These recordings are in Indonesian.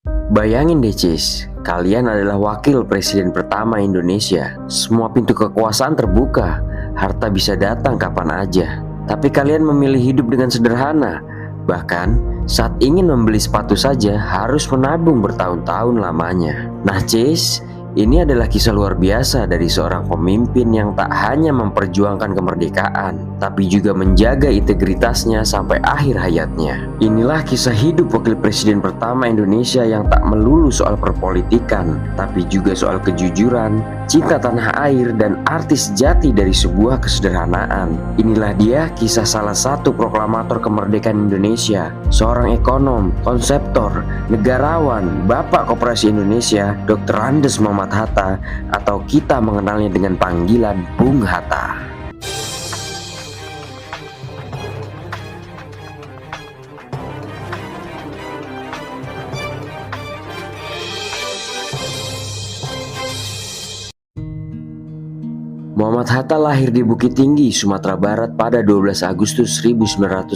Bayangin deh Cis, kalian adalah wakil presiden pertama Indonesia. Semua pintu kekuasaan terbuka, harta bisa datang kapan aja. Tapi kalian memilih hidup dengan sederhana. Bahkan saat ingin membeli sepatu saja harus menabung bertahun-tahun lamanya. Nah Cis, ini adalah kisah luar biasa dari seorang pemimpin yang tak hanya memperjuangkan kemerdekaan, tapi juga menjaga integritasnya sampai akhir hayatnya. Inilah kisah hidup wakil presiden pertama Indonesia yang tak melulu soal perpolitikan, tapi juga soal kejujuran, cinta tanah air, dan arti sejati dari sebuah kesederhanaan. Inilah dia kisah salah satu proklamator kemerdekaan Indonesia, seorang ekonom, konseptor, negarawan, Bapak Koperasi Indonesia, Dr. Andes Muhammad Hatta, atau kita mengenalnya dengan panggilan Bung Hatta. Muhammad Hatta lahir di Bukit Tinggi, Sumatera Barat pada 12 Agustus 1902.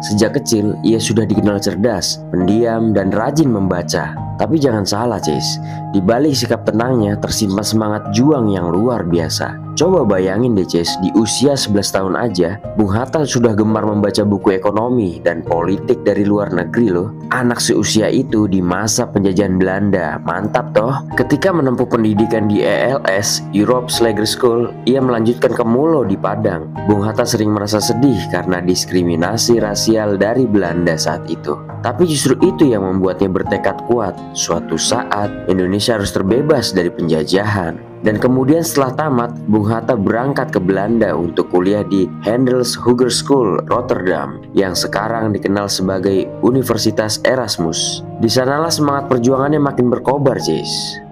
Sejak kecil, ia sudah dikenal cerdas, pendiam, dan rajin membaca. Tapi jangan salah, Cis. Di balik sikap tenangnya tersimpan semangat juang yang luar biasa. Coba bayangin deh, Cis, di usia 11 tahun aja, Bung Hatta sudah gemar membaca buku ekonomi dan politik dari luar negeri loh. Anak seusia itu di masa penjajahan Belanda, mantap toh. Ketika menempuh pendidikan di ELS, Europe Slager School, ia melanjutkan ke Mulo di Padang. Bung Hatta sering merasa sedih karena diskriminasi rasial dari Belanda saat itu. Tapi justru itu yang membuatnya bertekad kuat. Suatu saat, Indonesia harus terbebas dari penjajahan. Dan kemudian setelah tamat, Bung Hatta berangkat ke Belanda untuk kuliah di Handels Hogeschool Rotterdam yang sekarang dikenal sebagai Universitas Erasmus. Di sanalah semangat perjuangannya makin berkobar, Cis.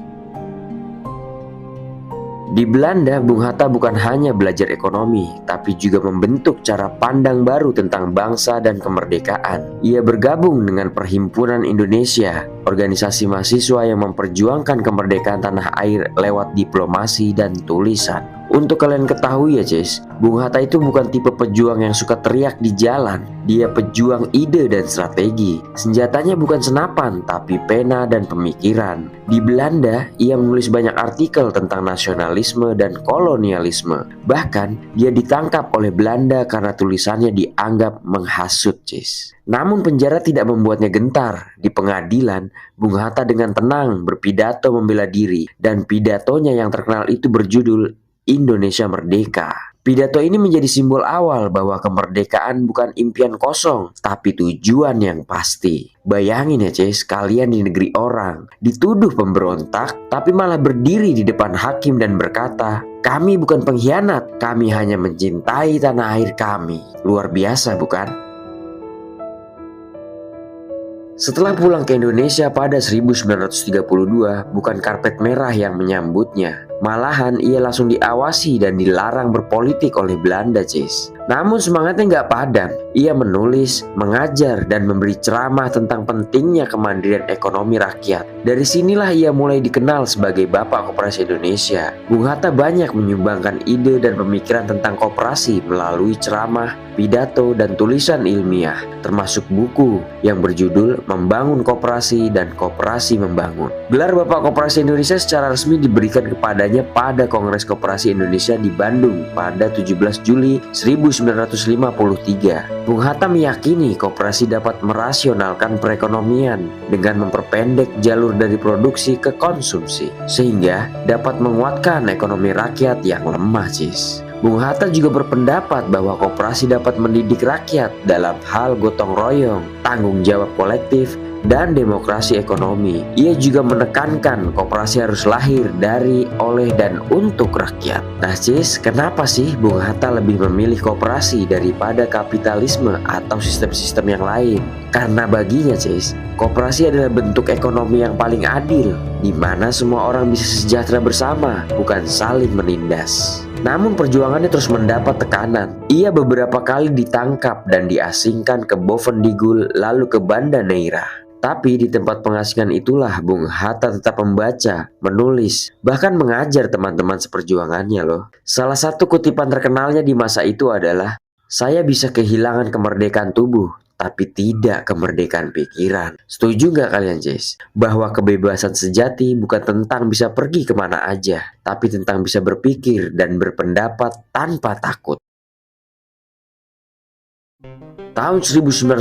Di Belanda, Bung Hatta bukan hanya belajar ekonomi, tapi juga membentuk cara pandang baru tentang bangsa dan kemerdekaan. Ia bergabung dengan Perhimpunan Indonesia, organisasi mahasiswa yang memperjuangkan kemerdekaan tanah air lewat diplomasi dan tulisan. Untuk kalian ketahui ya Cis, Bung Hatta itu bukan tipe pejuang yang suka teriak di jalan. Dia pejuang ide dan strategi. Senjatanya bukan senapan, tapi pena dan pemikiran. Di Belanda, ia menulis banyak artikel tentang nasionalisme dan kolonialisme. Bahkan, dia ditangkap oleh Belanda karena tulisannya dianggap menghasut, Cis. Namun penjara tidak membuatnya gentar. Di pengadilan, Bung Hatta dengan tenang berpidato membela diri. Dan pidatonya yang terkenal itu berjudul Indonesia Merdeka. Pidato ini menjadi simbol awal bahwa kemerdekaan bukan impian kosong, tapi tujuan yang pasti. Bayangin ya Cis, kalian di negeri orang, dituduh pemberontak, tapi malah berdiri di depan hakim dan berkata, "Kami bukan pengkhianat, kami hanya mencintai tanah air kami." Luar biasa bukan? Setelah pulang ke Indonesia pada 1932, bukan karpet merah yang menyambutnya. Malahan ia langsung diawasi dan dilarang berpolitik oleh Belanda, Cis. Namun semangatnya nggak padam. Ia menulis, mengajar, dan memberi ceramah tentang pentingnya kemandirian ekonomi rakyat. Dari sinilah ia mulai dikenal sebagai Bapak Koperasi Indonesia. Bung Hatta banyak menyumbangkan ide dan pemikiran tentang koperasi melalui ceramah, pidato, dan tulisan ilmiah, termasuk buku yang berjudul Membangun Koperasi dan Koperasi Membangun. Gelar Bapak Koperasi Indonesia secara resmi diberikan kepadanya pada Kongres Koperasi Indonesia di Bandung pada 17 Juli 1953. Bung Hatta meyakini koperasi dapat merasionalkan perekonomian dengan memperpendek jalur dari produksi ke konsumsi, sehingga dapat menguatkan ekonomi rakyat yang lemah, Cis. Bung Hatta juga berpendapat bahwa koperasi dapat mendidik rakyat dalam hal gotong royong, tanggung jawab kolektif, dan demokrasi ekonomi. Ia juga menekankan koperasi harus lahir dari, oleh, dan untuk rakyat. Nah Cis, kenapa sih Bung Hatta lebih memilih koperasi daripada kapitalisme atau sistem-sistem yang lain? Karena baginya Cis, koperasi adalah bentuk ekonomi yang paling adil, di mana semua orang bisa sejahtera bersama, bukan saling menindas. Namun perjuangannya terus mendapat tekanan. Ia beberapa kali ditangkap dan diasingkan ke Bovendigul lalu ke Banda Neira. Tapi di tempat pengasingan itulah Bung Hatta tetap membaca, menulis, bahkan mengajar teman-teman seperjuangannya loh. Salah satu kutipan terkenalnya di masa itu adalah, "Saya bisa kehilangan kemerdekaan tubuh, tapi tidak kemerdekaan pikiran. Setuju nggak kalian, Cis? Bahwa kebebasan sejati bukan tentang bisa pergi kemana aja, tapi tentang bisa berpikir dan berpendapat tanpa takut. Tahun 1945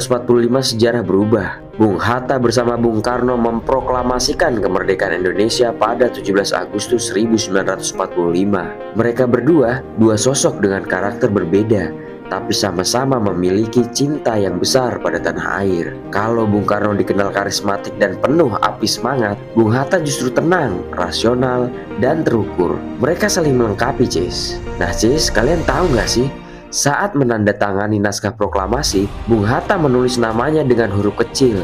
sejarah berubah. Bung Hatta bersama Bung Karno memproklamasikan kemerdekaan Indonesia pada 17 Agustus 1945. Mereka berdua, dua sosok dengan karakter berbeda, tapi sama-sama memiliki cinta yang besar pada tanah air. Kalau Bung Karno dikenal karismatik dan penuh api semangat, Bung Hatta justru tenang, rasional, dan terukur. Mereka saling melengkapi, Cis. Nah, Cis, kalian tahu nggak sih? Saat menandatangani naskah proklamasi, Bung Hatta menulis namanya dengan huruf kecil,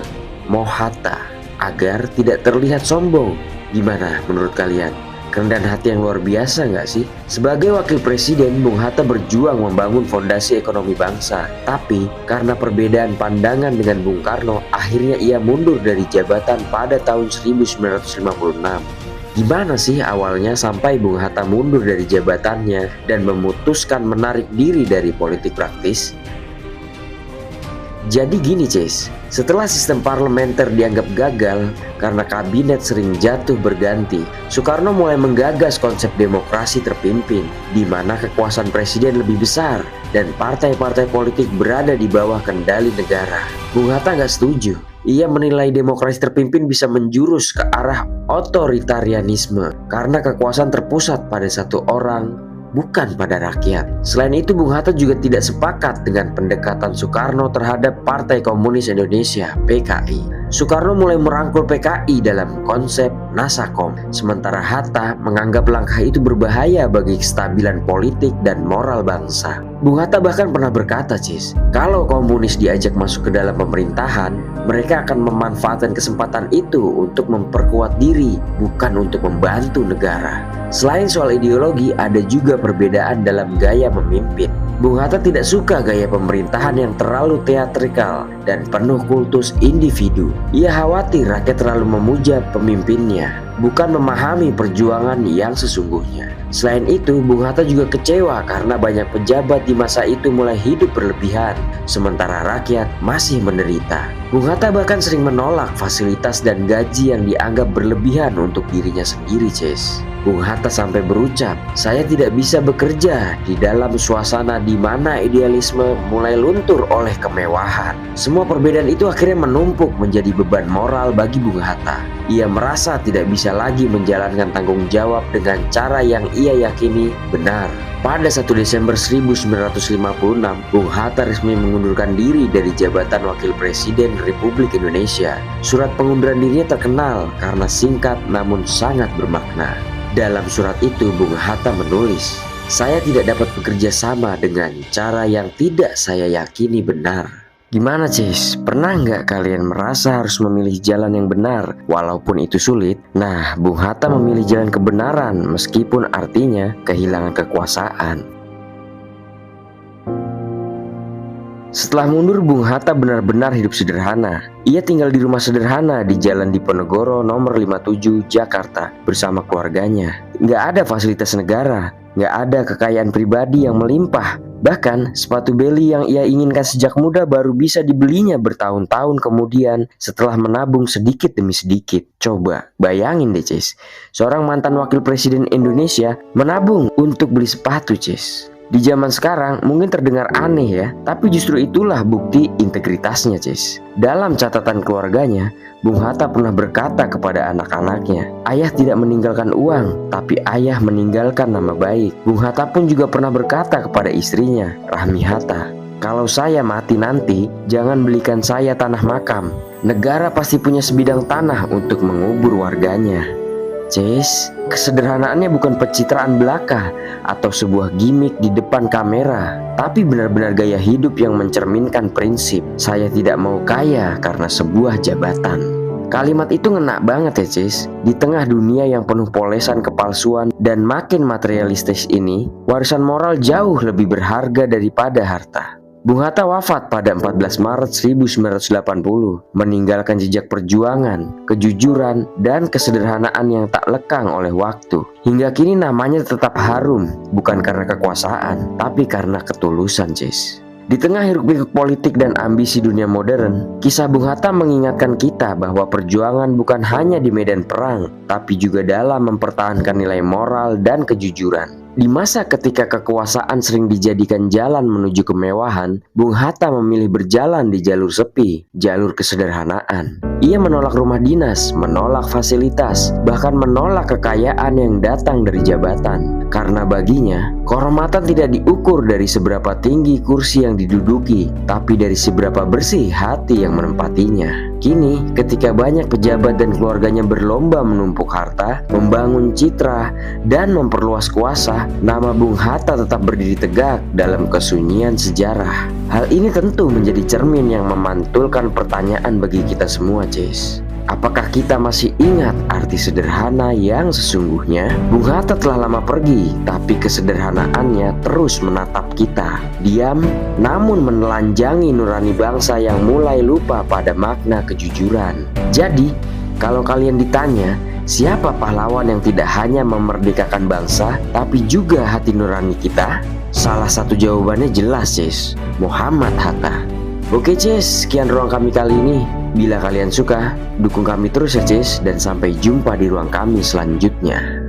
Mohatta, agar tidak terlihat sombong. Gimana menurut kalian? Kerendahan hati yang luar biasa nggak sih? Sebagai wakil presiden, Bung Hatta berjuang membangun fondasi ekonomi bangsa. Tapi karena perbedaan pandangan dengan Bung Karno, akhirnya ia mundur dari jabatan pada tahun 1956. Gimana sih awalnya sampai Bung Hatta mundur dari jabatannya dan memutuskan menarik diri dari politik praktis? Jadi gini, Cis, setelah sistem parlementer dianggap gagal karena kabinet sering jatuh berganti, Soekarno mulai menggagas konsep demokrasi terpimpin, di mana kekuasaan presiden lebih besar dan partai-partai politik berada di bawah kendali negara. Bung Hatta nggak setuju. Ia menilai demokrasi terpimpin bisa menjurus ke arah otoritarianisme karena kekuasaan terpusat pada satu orang, bukan pada rakyat. Selain itu, Bung Hatta juga tidak sepakat dengan pendekatan Soekarno terhadap Partai Komunis Indonesia (PKI). Soekarno mulai merangkul PKI dalam konsep Nasakom, sementara Hatta menganggap langkah itu berbahaya bagi kestabilan politik dan moral bangsa. Bung Hatta bahkan pernah berkata, Cis, kalau komunis diajak masuk ke dalam pemerintahan, mereka akan memanfaatkan kesempatan itu untuk memperkuat diri, bukan untuk membantu negara. Selain soal ideologi, ada juga perbedaan dalam gaya memimpin. Bung Hatta tidak suka gaya pemerintahan yang terlalu teatrikal dan penuh kultus individu. Ia khawatir rakyat terlalu memuja pemimpinnya, bukan memahami perjuangan yang sesungguhnya. Selain itu, Bung Hatta juga kecewa karena banyak pejabat di masa itu mulai hidup berlebihan, sementara rakyat masih menderita. Bung Hatta bahkan sering menolak fasilitas dan gaji yang dianggap berlebihan untuk dirinya sendiri, Cis. Bung Hatta sampai berucap, "Saya tidak bisa bekerja di dalam suasana di mana idealisme mulai luntur oleh kemewahan." Semua perbedaan itu akhirnya menumpuk menjadi beban moral bagi Bung Hatta. Ia merasa tidak bisa lagi menjalankan tanggung jawab dengan cara yang ia yakini benar. Pada 1 Desember 1956, Bung Hatta resmi mengundurkan diri dari jabatan Wakil Presiden Republik Indonesia. Surat pengunduran dirinya terkenal karena singkat namun sangat bermakna. Dalam surat itu, Bung Hatta menulis, "Saya tidak dapat bekerja sama dengan cara yang tidak saya yakini benar." Gimana, Cis? Pernah nggak kalian merasa harus memilih jalan yang benar walaupun itu sulit? Nah, Bung Hatta memilih jalan kebenaran meskipun artinya kehilangan kekuasaan. Setelah mundur, Bung Hatta benar-benar hidup sederhana. Ia tinggal di rumah sederhana di Jalan Diponegoro nomor 57 Jakarta bersama keluarganya. Nggak ada fasilitas negara, nggak ada kekayaan pribadi yang melimpah. Bahkan sepatu beli yang ia inginkan sejak muda baru bisa dibelinya bertahun-tahun kemudian setelah menabung sedikit demi sedikit. Coba bayangin deh, Cis, seorang mantan wakil presiden Indonesia menabung untuk beli sepatu, Cis. Di zaman sekarang mungkin terdengar aneh ya, tapi justru itulah bukti integritasnya, Cis. Dalam catatan keluarganya, Bung Hatta pernah berkata kepada anak-anaknya, "Ayah tidak meninggalkan uang, tapi ayah meninggalkan nama baik." Bung Hatta pun juga pernah berkata kepada istrinya, Rahmi Hatta, "Kalau saya mati nanti, jangan belikan saya tanah makam. Negara pasti punya sebidang tanah untuk mengubur warganya." Cis, kesederhanaannya bukan pencitraan belaka atau sebuah gimmick di depan kamera, tapi benar-benar gaya hidup yang mencerminkan prinsip, "Saya tidak mau kaya karena sebuah jabatan." Kalimat itu ngena banget ya, Cis. Di tengah dunia yang penuh polesan kepalsuan dan makin materialistis ini, warisan moral jauh lebih berharga daripada harta. Bung Hatta wafat pada 14 Maret 1980, meninggalkan jejak perjuangan, kejujuran, dan kesederhanaan yang tak lekang oleh waktu. Hingga kini namanya tetap harum, bukan karena kekuasaan, tapi karena ketulusan, Cis. Di tengah hiruk-pikuk politik dan ambisi dunia modern, kisah Bung Hatta mengingatkan kita bahwa perjuangan bukan hanya di medan perang, tapi juga dalam mempertahankan nilai moral dan kejujuran. Di masa ketika kekuasaan sering dijadikan jalan menuju kemewahan, Bung Hatta memilih berjalan di jalur sepi, jalur kesederhanaan. Ia menolak rumah dinas, menolak fasilitas, bahkan menolak kekayaan yang datang dari jabatan. Karena baginya, kehormatan tidak diukur dari seberapa tinggi kursi yang diduduki, tapi dari seberapa bersih hati yang menempatinya. Kini, ketika banyak pejabat dan keluarganya berlomba menumpuk harta, membangun citra, dan memperluas kuasa, nama Bung Hatta tetap berdiri tegak dalam kesunyian sejarah. Hal ini tentu menjadi cermin yang memantulkan pertanyaan bagi kita semua, Cis. Apakah kita masih ingat arti sederhana yang sesungguhnya? Bung Hatta telah lama pergi, tapi kesederhanaannya terus menatap kita. Diam, namun menelanjangi nurani bangsa yang mulai lupa pada makna kejujuran. Jadi, kalau kalian ditanya, siapa pahlawan yang tidak hanya memerdekakan bangsa, tapi juga hati nurani kita? Salah satu jawabannya jelas, Cis. Muhammad Hatta. Oke, Cis, sekian ruang kami kali ini. Bila kalian suka, dukung kami terus ya, Cis, dan sampai jumpa di ruang kami selanjutnya.